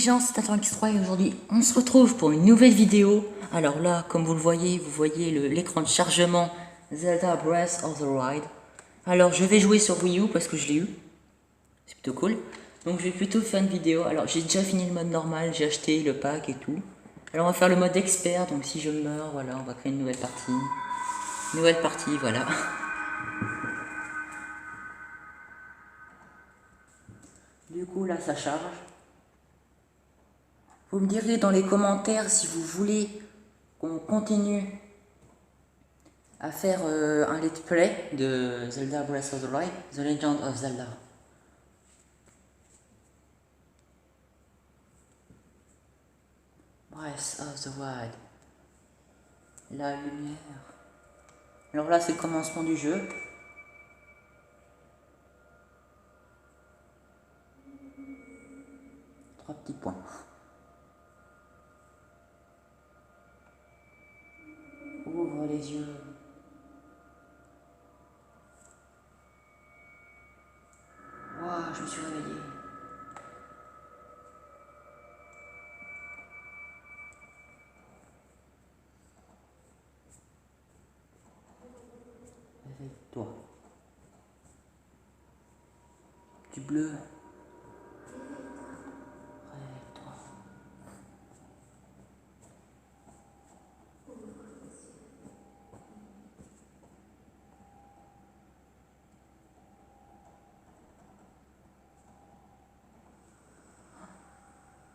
gens, c'est AtlanX3 et aujourd'hui on se retrouve pour une nouvelle vidéo. Alors là, comme vous voyez l'écran de chargement Zelda Breath of the Wild. Alors je vais jouer sur Wii U parce que je l'ai eu, c'est plutôt cool. Donc je vais plutôt faire une vidéo. Alors j'ai déjà fini le mode normal, j'ai acheté le pack et tout. Alors on va faire le mode expert, donc si je meurs, voilà, on va créer une nouvelle partie. Nouvelle partie, voilà. Du coup là ça charge. Vous me direz dans les commentaires si vous voulez qu'on continue à faire un let's play de Zelda Breath of the Wild, The Legend of Zelda. Breath of the Wild. La lumière. Alors là c'est le commencement du jeu. Trois petits points. Ouvre les yeux. Waouh, je me suis réveillé. Réveille-toi. Du bleu. Réveille-toi.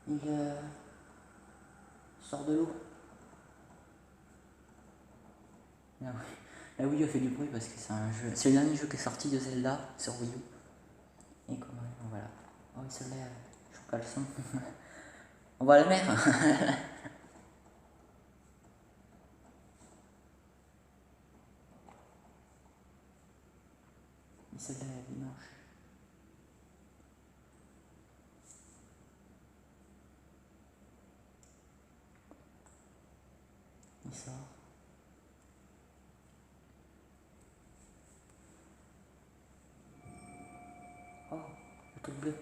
Il sort de l'eau. Là oui, il fait du bruit parce que c'est un jeu. C'est le dernier jeu qui est sorti de Zelda sur Wii U. Et comment voilà. Oh il se lève. Je trouve pas le son. On voit la mer. Il se lève, il marche. Il sort. Oh, le truc bleu.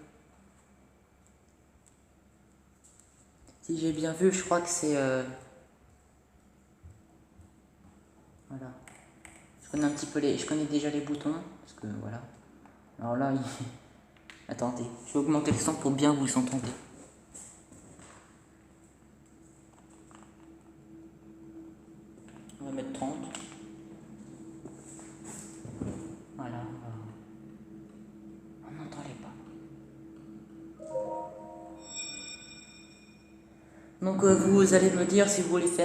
Si j'ai bien vu, je crois que c'est... Voilà. Je connais un petit peu les... Je connais déjà les boutons, parce que voilà. Alors là, il... Attendez, je vais augmenter le son pour bien vous entendre. On va mettre 30. Voilà. On n'entend les pas. Donc vous allez me dire si vous voulez si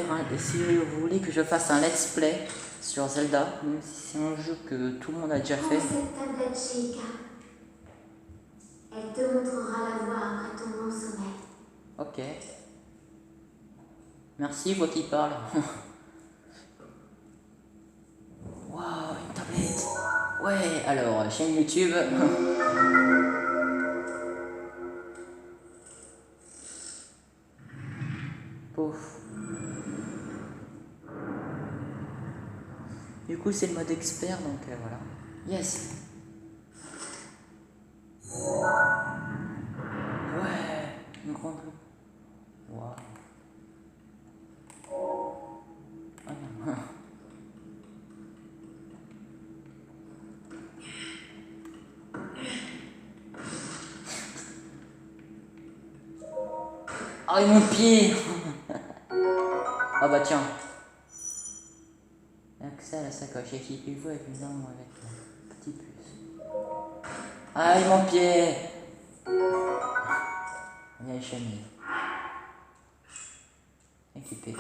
vous voulez que je fasse un let's play sur Zelda, même si c'est un jeu que tout le monde a déjà fait. Prends cette tablette Sheikah. Elle te montrera la voie après ton long sommeil. Ok. Merci, voix qui parle. Waouh, une tablette. Ouais, alors, chaîne YouTube. Pouf. Du coup, c'est le mode expert, donc voilà. Yes. Ouais, une grande loupe. Waouh. Ah non. Ah, mon pied. Ah bah tiens. Accès à la sacoche, équipez-vous avec une arme ou avec un petit puce. Aïe mon pied. Il y a les chenilles. Équipé.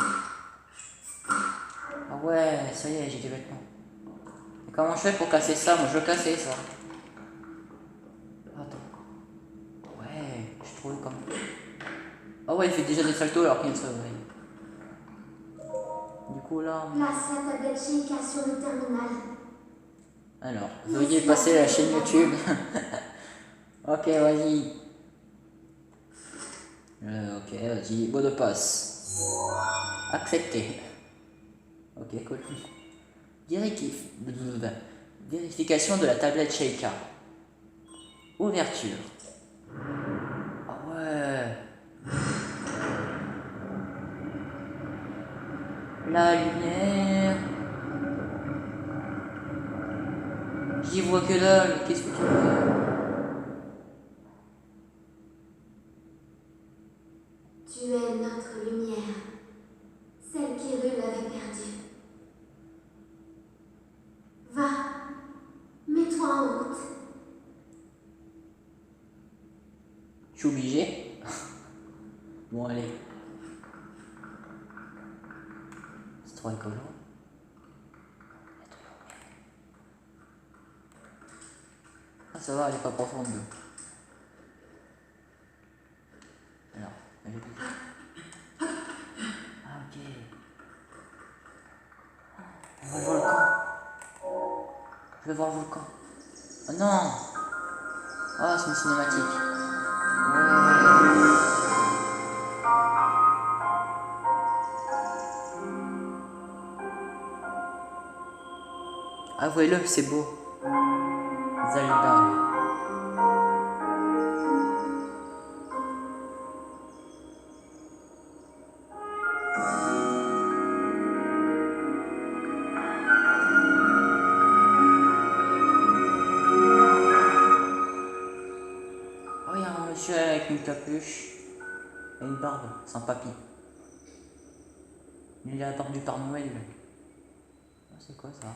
Ah ouais, ça y est, j'ai des vêtements. Et comment je fais pour casser ça? Moi je veux casser ça. Attends. Ouais, je trouve comme... Ah ouais, il fait déjà des saltos alors qu'il se réveille. Du coup là... Place la tablette Sheikah sur le terminal. Alors, veuillez passer la chaîne YouTube. Ok, vas-y. Ok, vas-y, mot de passe. Accepté. Ok, cool. Vérification de la tablette Sheikah. Ouverture. Ah ouais. La lumière. J'y vois que dalle, qu'est-ce que tu veux? Tu es notre lumière, celle qu'Hyrule avait perdue. Va, mets-toi en route. Je suis obligé. Bon, allez. C'est trop rigolo. Ah, ça va, elle est pas profonde. Alors, elle est plus. Ah, ok. On va le volcan. Je vais voir le volcan. Oh non! Oh, c'est une cinématique. Ouais. Avouez-le, c'est beau. Zelda. Oh, il y a un monsieur avec une capuche et une barbe, c'est un papy. Il est attendu par Noël. Oh, c'est quoi ça?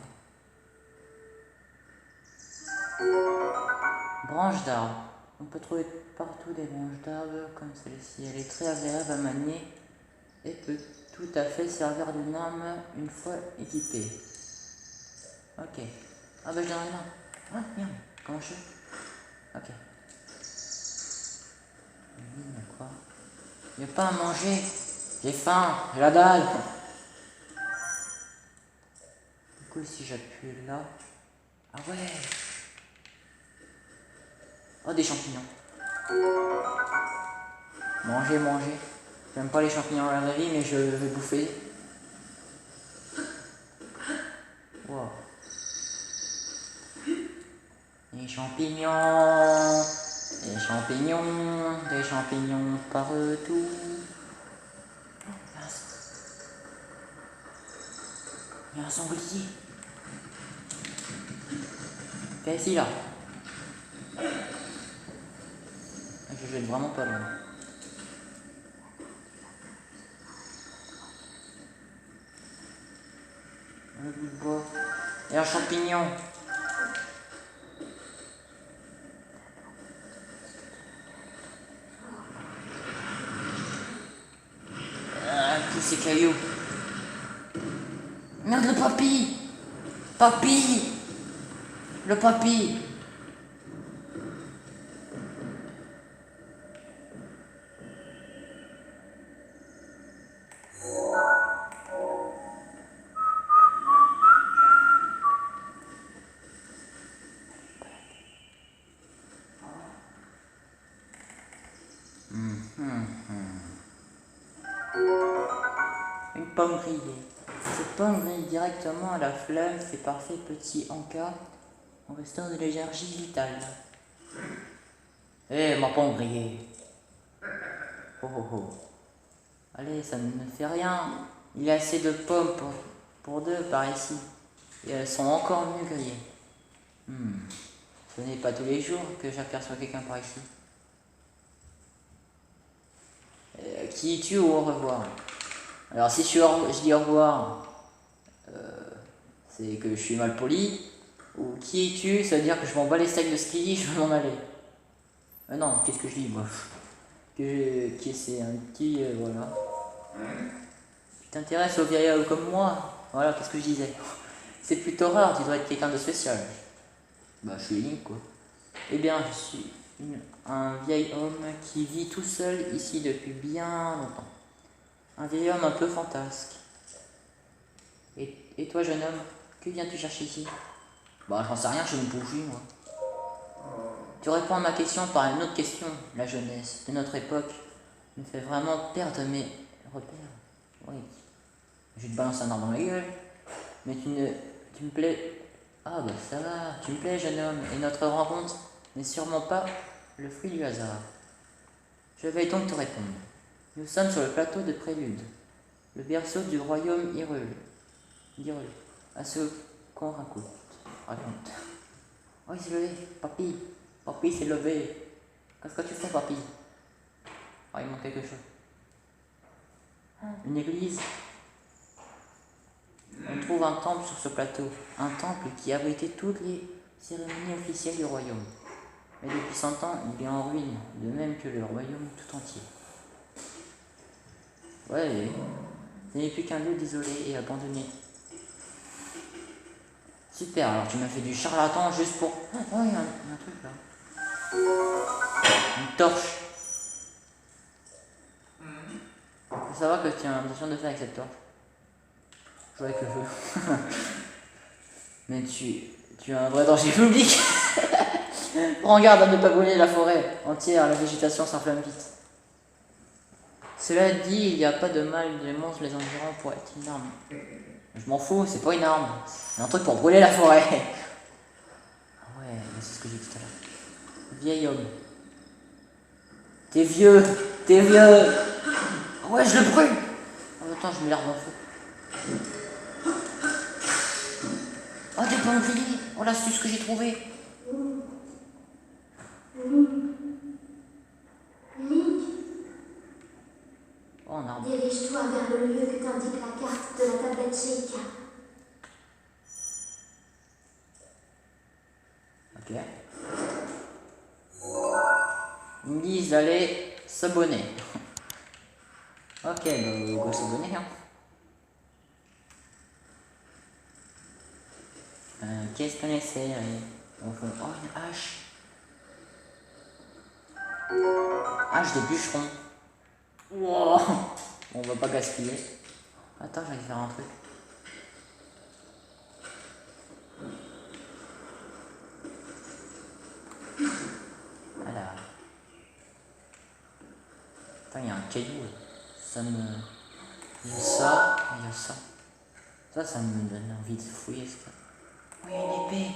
Branche d'arbre. On peut trouver partout des branches d'arbres comme celle-ci. Elle est très agréable à manier et peut tout à fait servir d'une arme une fois équipée. Ok. Ah bah je donnerai là. Ah merde, comment je fais? Ok. Quoi? Il n'y a pas à manger. J'ai faim, j'ai la dalle. Du coup si j'appuie là. Ah ouais. Oh des champignons. Manger, manger. J'aime pas les champignons à la vie mais je vais bouffer. Wow. Des champignons. Des champignons. Des champignons partout. Il y a un sanglier. Viens ici là. Je vais vraiment pas loin. Un bout de bois. Et un champignon. Ah, tous ces cailloux. Merde, le papy. Papy. Le papy. Une pomme grillée. Cette pomme grille directement à la flamme fait parfait petit encas en restant de l'énergie vitale. Eh, ma pomme grillée. Oh oh oh. Allez, ça ne fait rien. Il y a assez de pommes pour deux par ici. Et elles sont encore mieux grillées. Ce n'est pas tous les jours que j'aperçois quelqu'un par ici. Qui es-tu ou au revoir? Alors si je dis au revoir, c'est que je suis mal poli. Ou qui es-tu? Ça veut dire que je m'en bats les steaks de ski, je veux m'en aller. Non, qu'est-ce que je dis moi? Qui c'est un petit... voilà. Tu t'intéresses aux vieillards comme moi? Voilà, qu'est-ce que je disais? C'est plutôt rare, tu dois être quelqu'un de spécial. Bah je suis Link quoi. Eh bien, je suis un vieil homme qui vit tout seul ici depuis bien longtemps. Un vieil homme un peu fantasque. Et toi, jeune homme, que viens-tu chercher ici? Bah, j'en sais rien, je me bougie, moi. Tu réponds à ma question par une autre question. La jeunesse de notre époque me fait vraiment perdre mes repères. Oui. Je vais te balancer un arbre dans la gueule. Mais tu me plais. Ah, bah ça va, tu me plais, jeune homme. Et notre rencontre n'est sûrement pas le fruit du hasard. Je vais donc te répondre. Nous sommes sur le plateau de Prélude. le berceau du royaume Hyrule, à ce qu'on raconte. Oh, il s'est levé, papy. Papy s'est levé. Qu'est-ce que tu fais, papy? Oh, il manque quelque chose. Une église. On trouve un temple sur ce plateau. Un temple qui abritait toutes les cérémonies officielles du royaume. Mais depuis 100 ans, il est en ruine, de même que le royaume tout entier. Ouais, ce n'est plus qu'un lieu désolé et abandonné. Super, alors tu m'as fait du charlatan juste pour... Oh, il y a un truc là. Une torche. Faut savoir que tu as l'intention de faire avec cette torche. Jouer avec le feu. Mais tu as un vrai danger public. Prends garde à ne pas brûler la forêt entière, la végétation s'enflamme vite. Cela dit, il n'y a pas de mal de monstres les environs pour être une arme. Je m'en fous, c'est pas une arme. C'est un truc pour brûler la forêt. Ah ouais, c'est ce que j'ai dit tout à l'heure. Vieil homme. T'es vieux. Ah ouais, je le brûle. Oh, attends, je mets l'arme en feu. Oh, des boucliers. Oh, l'astuce que j'ai trouvée. Link, Oh, un arbre. dirige-toi vers le lieu que t'indique la carte de la tablette Sheikah. Ok. Ils me disent d'aller s'abonner. Ok, bah, on va s'abonner. Hein. Qu'est-ce qu'on essaie? Oh, une hache. Hache de bûcheron. Wow. On va pas gaspiller. Attends, je vais faire un truc. Voilà. Attends, il y a un caillou. Ça me... Il y a ça, il y a ça. Ça me donne envie de fouiller. Ce que... Oh, il y a une épée.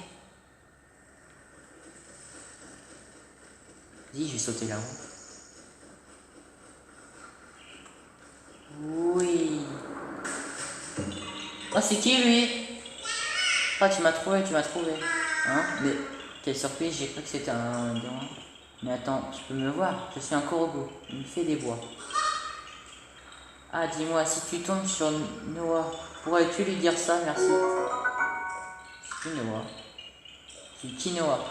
Dis, je vais sauter là-haut. Oui. Oh, c'est qui lui? Ah, tu m'as trouvé. Hein? Mais quelle surprise, j'ai cru que c'était un démon. Mais attends, tu peux me voir? Je suis un Korogo, une fée des bois. Ah, dis-moi, si tu tombes sur Noah, pourrais-tu lui dire ça? Merci. C'est qui Noah? C'est qui Noah?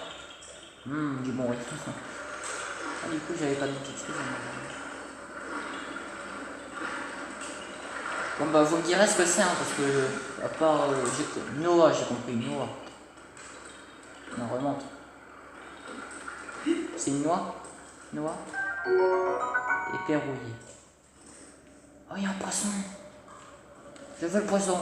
Du bon riz. Ah, du coup, j'avais pas de petite chose. Bon, bah, vous me direz ce que c'est, hein, parce que, à part. Noah, j'ai compris, Noah. On remonte. C'est une noix? Noix? Épée rouillée. Oh, il y a un poisson. Je veux le poisson.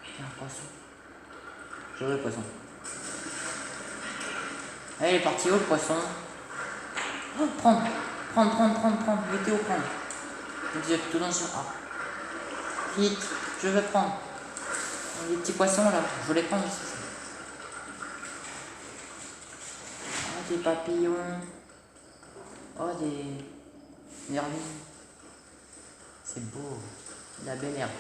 Il y a un poisson. Je veux le poisson. Allez, il est parti où le poisson? Oh, prendre. Mettez au prendre. Je disais tout dans ce... Ah. Vite, je veux prendre. Les petits poissons là, je veux les prendre aussi. Oh, des papillons. Oh, des hermines. C'est beau. La belle herbe.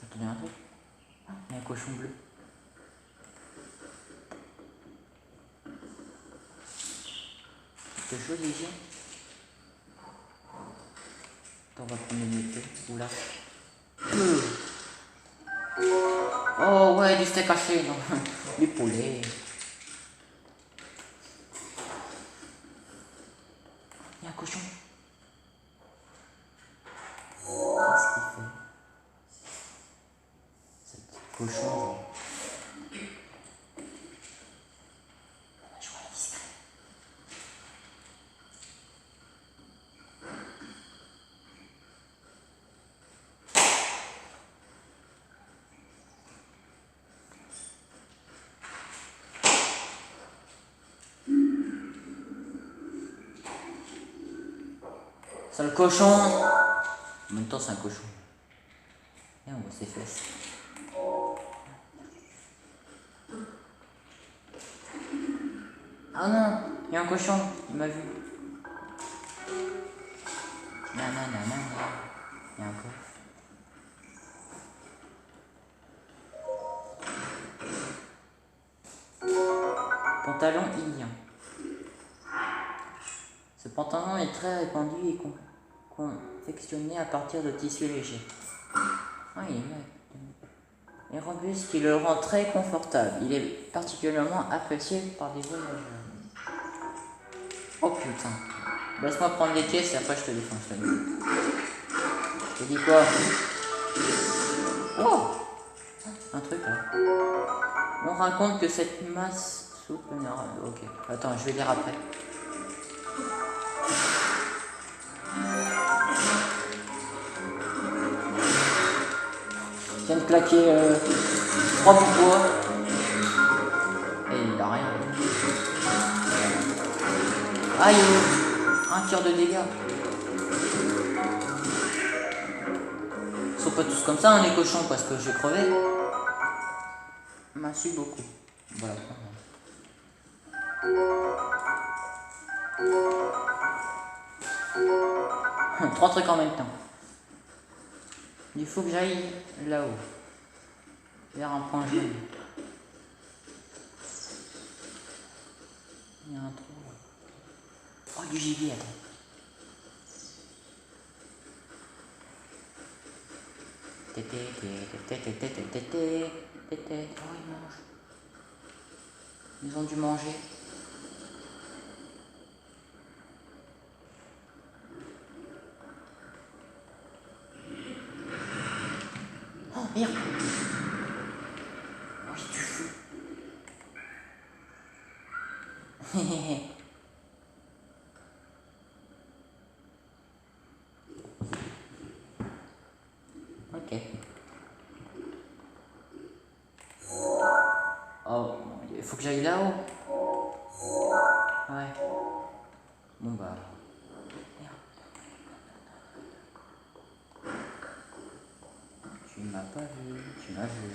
Attendez un truc. Ah, il y a un cochon bleu. Quelque chose ici? Attends, on va prendre une épée. Oula. Oh ouais, du steak haché, non. Du poulet. Il y a un cochon. Qu'est-ce qu'il fait? Ce petit cochon. On va jouer à la discrète. C'est le cochon. En même temps, c'est un cochon. Et on voit ses fesses. Ah non, il y a un cochon, il m'a vu. Nanana, il y a un coffre. Pantalon indien. Ce pantalon est très répandu et confectionné à partir de tissu léger. Ah, il est là. Et robuste qui le rend très confortable. Il est particulièrement apprécié par des voyageurs. Oh putain. Laisse-moi prendre les caisses et après je te défonce la gueule. Je te dis quoi? Oh, un truc là. On raconte que cette masse souple... Ok, attends, je vais lire après. Je viens de claquer 3 bouts de bois. Et il a rien. Aïe, un tir de dégâts. Ils sont pas tous comme ça, hein, les cochons, parce que j'ai crevé. M'a su beaucoup. Voilà. 3 trucs en même temps. Il faut que j'aille là-haut. Vers un point jaune. Il y a un trou là. Oh, du gibier, attends. Oh, ils mangent. Ils ont dû manger. Oh, merde. Oh, il est du feu. Ok. Oh, il faut que j'aille là-haut. Ouais. Bon bah. Merde. Tu m'as pas vu, tu m'as vu.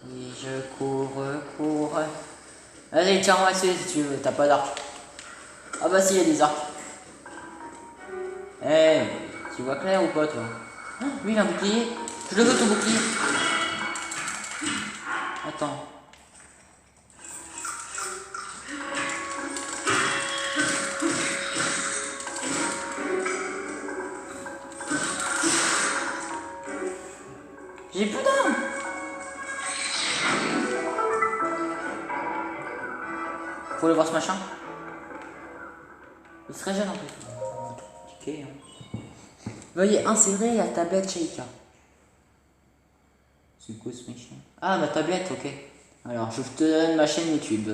Oui, je cours. Allez, tiens-moi dessus si tu veux, t'as pas d'arc. Ah bah si, il y a des arcs. Eh, hey, tu vois clair ou pas toi? Oh, lui il a un bouclier. Je le veux ton bouclier. Attends. J'ai plus d'armes. Faut aller voir ce machin. Il serait jeune en plus. Ok. Veuillez insérer la tablette Sheikah. C'est quoi ce machin? Ah, ma tablette, ok. Alors, je te donne ma chaîne YouTube.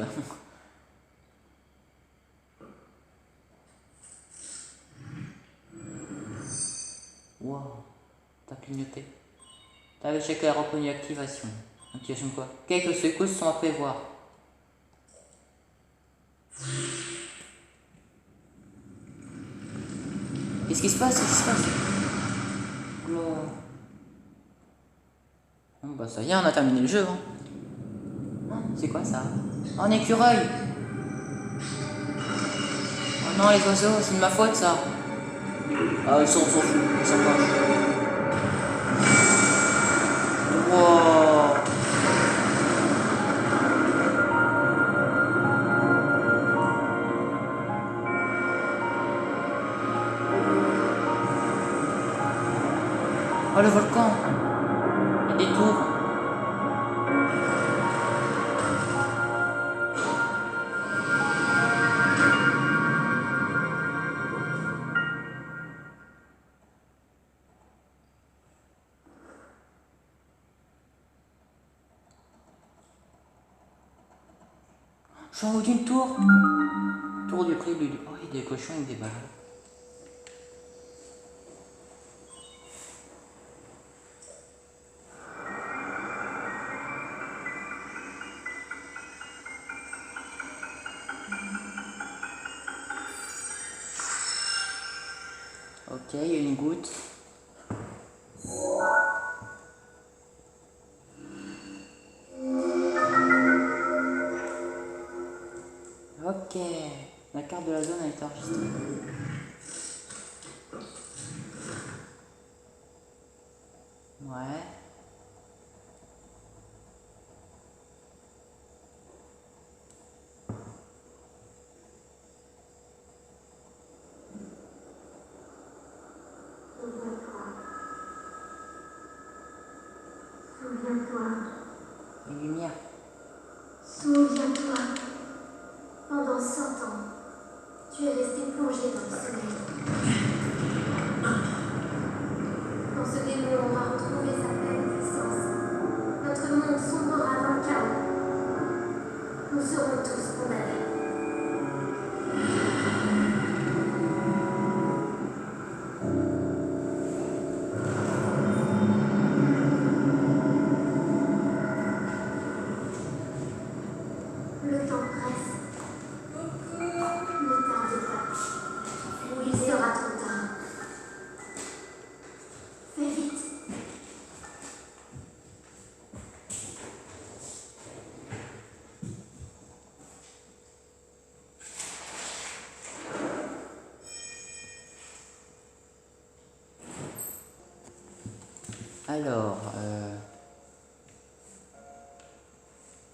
Wow, t'as clignoté. Tablette Sheikah reconnue activation. Activation quoi? Quelques secousses sont à prévoir. Qu'est-ce qui se passe? Oh. Bon bah ça y est, on a terminé le jeu. Hein. C'est quoi ça? Oh, un écureuil! Oh non, les oiseaux, c'est de ma faute ça! Ah, ils s'en foutent, ils s'en fâchent. Wow! Oh, le volcan! Il y a des tours. Je suis en haut d'une tour. Tour du prélude. Oh, il y a des cochons avec des balles. Ok, il y a une goutte. Ok, la carte de la zone a été enregistrée. Ouais. Souviens-toi. Une lumière. Souviens-toi. Pendant 100 ans, tu es resté plongé dans le sommeil. Quand ce démon aura retrouvé sa pleine puissance, notre monde sombrera dans le chaos. Nous serons tous condamnés. Le temps presse. Ne tarde pas. Ou il sera trop tard. Fais vite. Alors,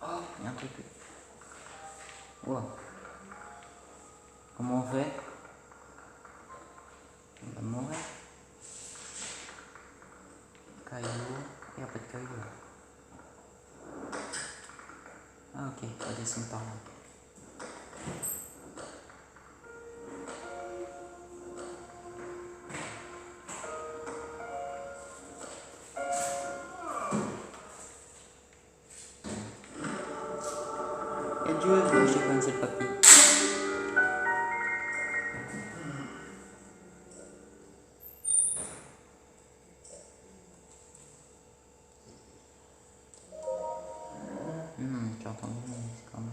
oh, il y a un truc. Wow. Comment on fait? On va mourir. Caillou. Il n'y a pas de caillou là. Ah ok, on va descendre par là. Et Dieu, je sais pas, c'est le papier. J'ai entendu, mais c'est quand même.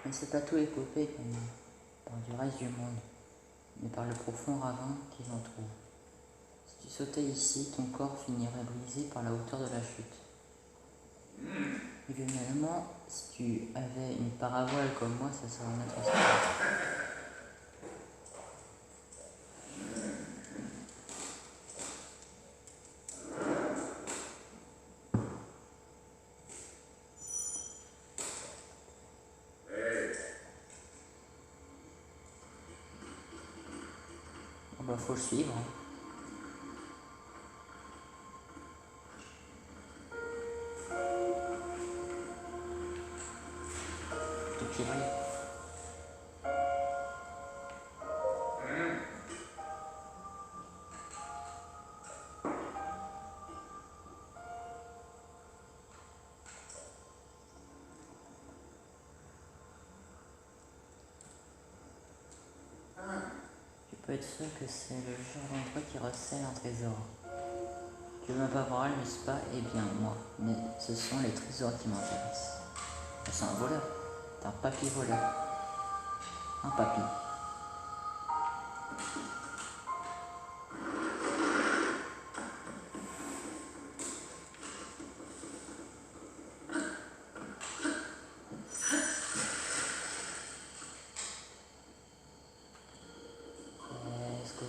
Mais c'est pas tout écopé par du reste du monde, mais par le profond ravin qui l'entoure. Si tu sautais ici, ton corps finirait brisé par la hauteur de la chute. Évidemment, si tu avais une parabole comme moi, ça serait une autre histoire. Bon bah faut le suivre. Hein. Tout qui brille. Tu peux être sûr que c'est le genre d'endroit qui recèle un trésor. Tu veux ma parole, n'est-ce pas? Eh bien, moi. Mais ce sont les trésors qui m'intéressent. C'est un voleur. C'est un papy voleur. Un papy. Let's go.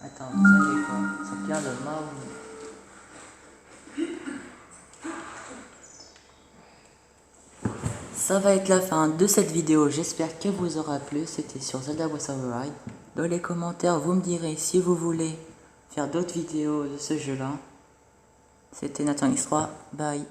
Attends, vous savez quoi? Ça vient de Maui. Ça va être la fin de cette vidéo, j'espère qu'elle vous aura plu. C'était sur Zelda Breath of the Wild. Dans les commentaires, vous me direz si vous voulez faire d'autres vidéos de ce jeu-là. C'était Nathan X3, bye.